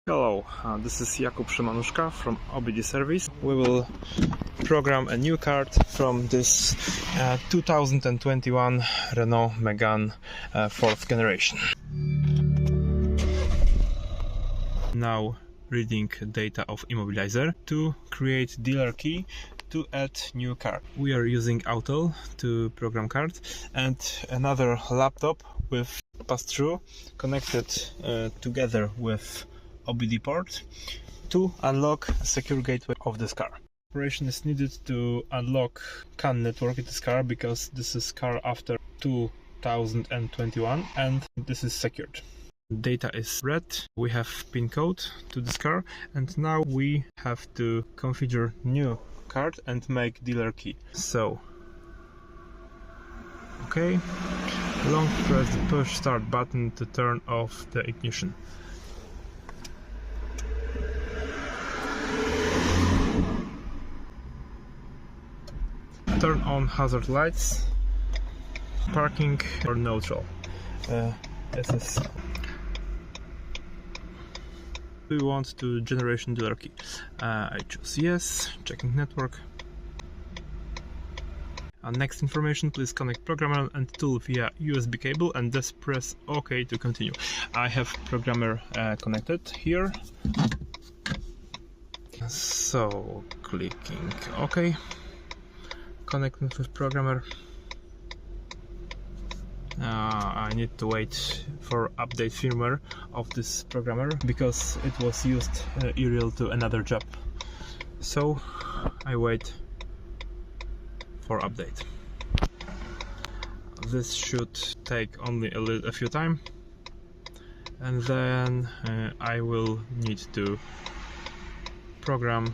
Hello, this is Jakub Szymanuszka from OBDSERWIS. We will program a new card from this 2021 Renault Megane 4th generation. Now reading data of immobilizer to create dealer key to add new card. We are using Autel to program card and another laptop with pass-through connected together with OBD port to unlock a secure gateway of this car. Operation is needed to unlock CAN network in this car because this is car after 2021 and this is secured. Data is read, we have pin code to this car, and now we have to configure new card and make dealer key. So okay, long press the push start button to turn off the ignition. Turn on hazard lights, parking or neutral. This is. We want to generation dealer key. I choose yes, checking network. Next information, please connect programmer and tool via USB cable and just press OK to continue. I have programmer connected here. So clicking OK. Connecting with programmer. I need to wait for update firmware of this programmer because it was used aerial to another job. So I wait for update. This should take only a few time, and then I will need to program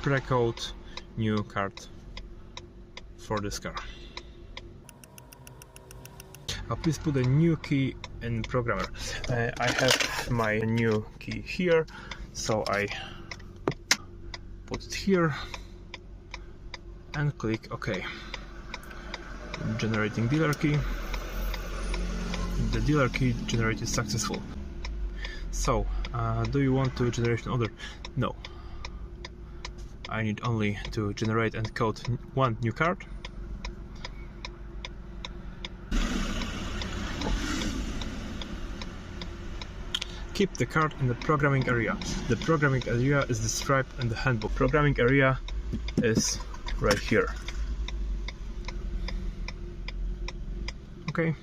pre-code new card for this car. Please put a new key in programmer. I have my new key here, so I put it here and click OK. Generating dealer key. The dealer key generated successful. So, do you want to generate order? No. I need only to generate and code one new card. Keep the card in the programming area. The programming area is described in the handbook. Programming area is right here. Okay.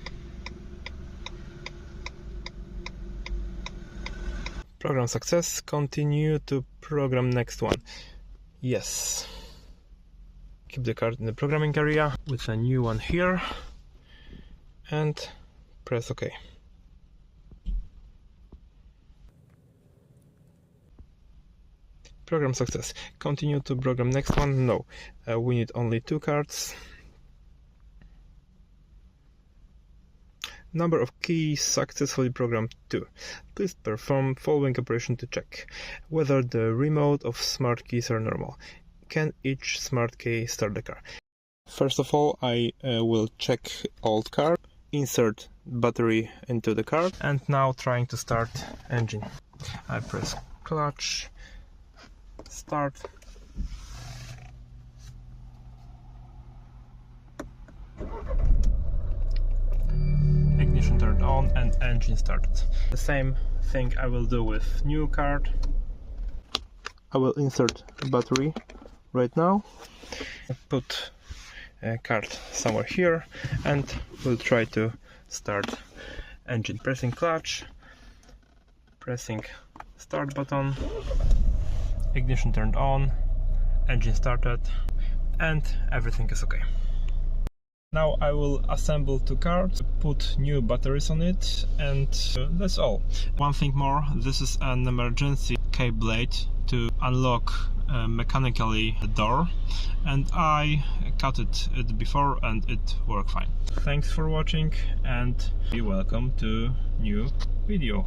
Program success. Continue to program next one. Yes. Keep the card in the programming area with a new one here and press OK. Program success. Continue to program next one. No, we need only two cards. Number of keys successfully programmed 2. Please perform following operation to check whether the remote of smart keys are normal. Can each smart key start the car? First of all, I will check old car, insert battery into the car, and now trying to start engine. I press clutch, start. Ignition turned on and engine started. The same thing I will do with new card. I will insert a battery right now, put a card somewhere here, and we'll try to start engine. Pressing clutch, pressing start button, ignition turned on, engine started, and everything is okay. Now I will assemble two cards, put new batteries on it, and that's all. One thing more, this is an emergency key blade to unlock mechanically the door, and I cut it before and it worked fine. Thanks for watching and be welcome to new video.